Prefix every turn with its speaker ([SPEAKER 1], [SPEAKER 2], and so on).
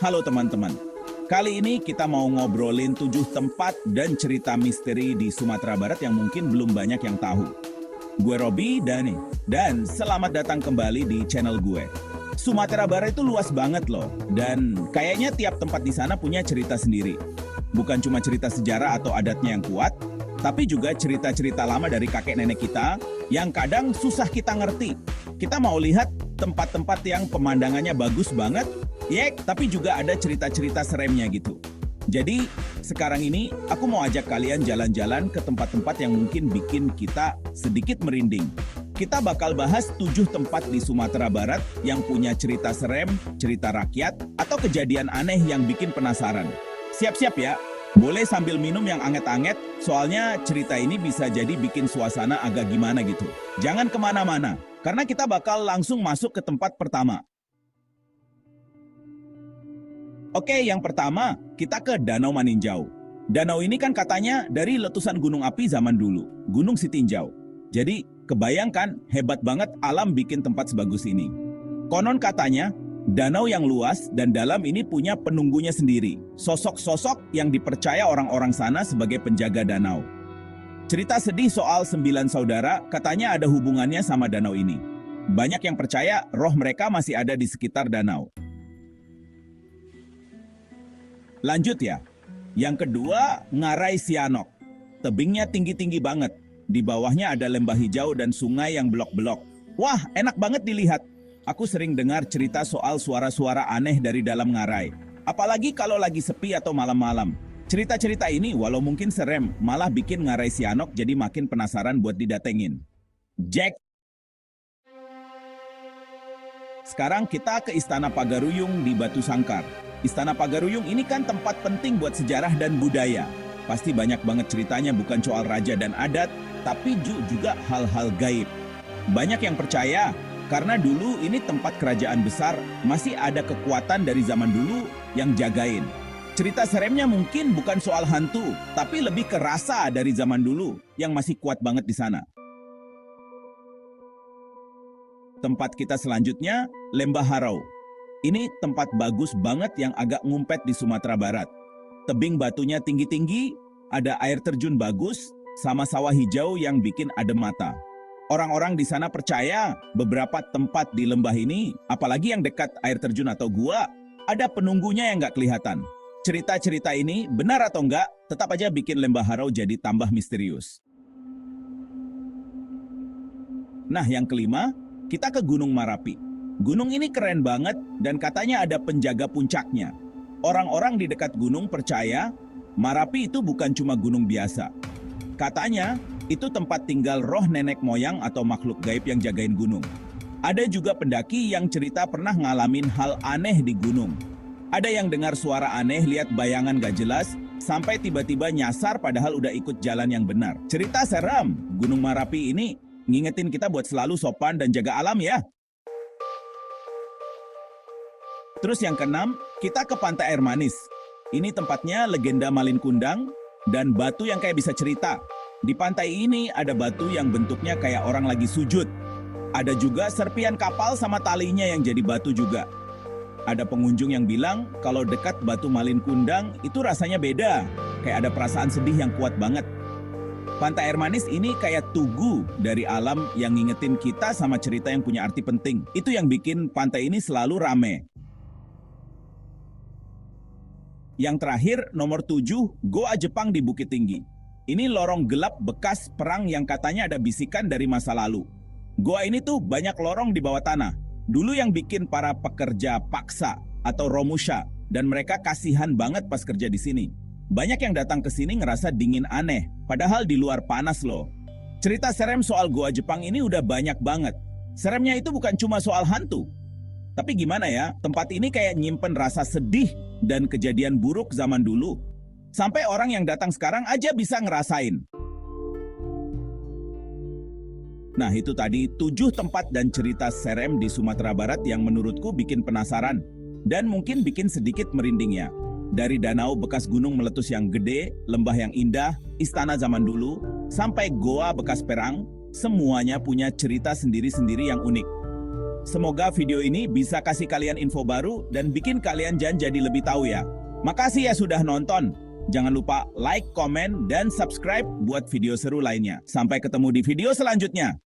[SPEAKER 1] Halo teman-teman, kali ini kita mau ngobrolin 7 tempat dan cerita misteri di Sumatera Barat yang mungkin belum banyak yang tahu. Gue Robi Dani, dan selamat datang kembali di channel gue. Sumatera Barat itu luas banget loh, dan kayaknya tiap tempat di sana punya cerita sendiri. Bukan cuma cerita sejarah atau adatnya yang kuat, tapi juga cerita-cerita lama dari kakek nenek kita yang kadang susah kita ngerti. Kita mau lihat tempat-tempat yang pemandangannya bagus banget, tapi juga ada cerita-cerita seremnya gitu. Jadi, sekarang ini aku mau ajak kalian jalan-jalan ke tempat-tempat yang mungkin bikin kita sedikit merinding. Kita bakal bahas 7 tempat di Sumatera Barat yang punya cerita serem, cerita rakyat, atau kejadian aneh yang bikin penasaran. Siap-siap ya, boleh sambil minum yang anget-anget, soalnya cerita ini bisa jadi bikin suasana agak gimana gitu. Jangan kemana-mana, karena kita bakal langsung masuk ke tempat pertama. Oke, yang pertama, kita ke Danau Maninjau. Danau ini kan katanya dari letusan gunung api zaman dulu, Gunung Sitinjau. Jadi, kebayangkan hebat banget alam bikin tempat sebagus ini. Konon katanya, danau yang luas dan dalam ini punya penunggunya sendiri. Sosok-sosok yang dipercaya orang-orang sana sebagai penjaga danau. Cerita sedih soal 9 saudara katanya ada hubungannya sama danau ini. Banyak yang percaya roh mereka masih ada di sekitar danau. Lanjut ya. Yang kedua, Ngarai Sianok. Tebingnya tinggi-tinggi banget. Di bawahnya ada lembah hijau dan sungai yang belok-belok. Wah, enak banget dilihat. Aku sering dengar cerita soal suara-suara aneh dari dalam Ngarai. Apalagi kalau lagi sepi atau malam-malam. Cerita-cerita ini walau mungkin serem, malah bikin Ngarai Sianok jadi makin penasaran buat didatengin. Jack. Sekarang kita ke Istana Pagaruyung di Batu Sangkar. Istana Pagaruyung ini kan tempat penting buat sejarah dan budaya. Pasti banyak banget ceritanya bukan soal raja dan adat, tapi juga hal-hal gaib. Banyak yang percaya, karena dulu ini tempat kerajaan besar, masih ada kekuatan dari zaman dulu yang jagain. Cerita seremnya mungkin bukan soal hantu, tapi lebih ke rasa dari zaman dulu yang masih kuat banget di sana. Tempat kita selanjutnya, Lembah Harau. Ini tempat bagus banget yang agak ngumpet di Sumatera Barat. Tebing batunya tinggi-tinggi, ada air terjun bagus, sama sawah hijau yang bikin adem mata. Orang-orang di sana percaya beberapa tempat di lembah ini, apalagi yang dekat air terjun atau gua, ada penunggunya yang nggak kelihatan. Cerita-cerita ini benar atau enggak, tetap aja bikin Lembah Harau jadi tambah misterius. Nah, yang kelima, kita ke Gunung Marapi. Gunung ini keren banget dan katanya ada penjaga puncaknya. Orang-orang di dekat gunung percaya Marapi itu bukan cuma gunung biasa. Katanya, itu tempat tinggal roh nenek moyang atau makhluk gaib yang jagain gunung. Ada juga pendaki yang cerita pernah ngalamin hal aneh di gunung. Ada yang dengar suara aneh, lihat bayangan gak jelas, sampai tiba-tiba nyasar padahal udah ikut jalan yang benar. Cerita seram, Gunung Marapi ini ngingetin kita buat selalu sopan dan jaga alam ya. Terus yang keenam, kita ke Pantai Air Manis. Ini tempatnya legenda Malin Kundang dan batu yang kayak bisa cerita. Di pantai ini ada batu yang bentuknya kayak orang lagi sujud. Ada juga serpian kapal sama talinya yang jadi batu juga. Ada pengunjung yang bilang kalau dekat batu Malin Kundang itu rasanya beda. Kayak ada perasaan sedih yang kuat banget. Pantai Air Manis ini kayak tugu dari alam yang ngingetin kita sama cerita yang punya arti penting. Itu yang bikin pantai ini selalu rame. Yang terakhir, nomor 7, Goa Jepang di Bukit Tinggi. Ini lorong gelap bekas perang yang katanya ada bisikan dari masa lalu. Goa ini tuh banyak lorong di bawah tanah. Dulu yang bikin para pekerja paksa atau romusha, dan mereka kasihan banget pas kerja di sini. Banyak yang datang ke sini ngerasa dingin aneh, padahal di luar panas loh. Cerita serem soal Goa Jepang ini udah banyak banget. Seremnya itu bukan cuma soal hantu. Tapi gimana ya, tempat ini kayak nyimpen rasa sedih dan kejadian buruk zaman dulu. Sampai orang yang datang sekarang aja bisa ngerasain. Nah itu tadi 7 tempat dan cerita serem di Sumatera Barat yang menurutku bikin penasaran. Dan mungkin bikin sedikit merinding ya. Dari danau bekas gunung meletus yang gede, lembah yang indah, istana zaman dulu, sampai goa bekas perang, semuanya punya cerita sendiri-sendiri yang unik. Semoga video ini bisa kasih kalian info baru dan bikin kalian jadi lebih tahu ya. Makasih ya sudah nonton. Jangan lupa like, komen, dan subscribe buat video seru lainnya. Sampai ketemu di video selanjutnya.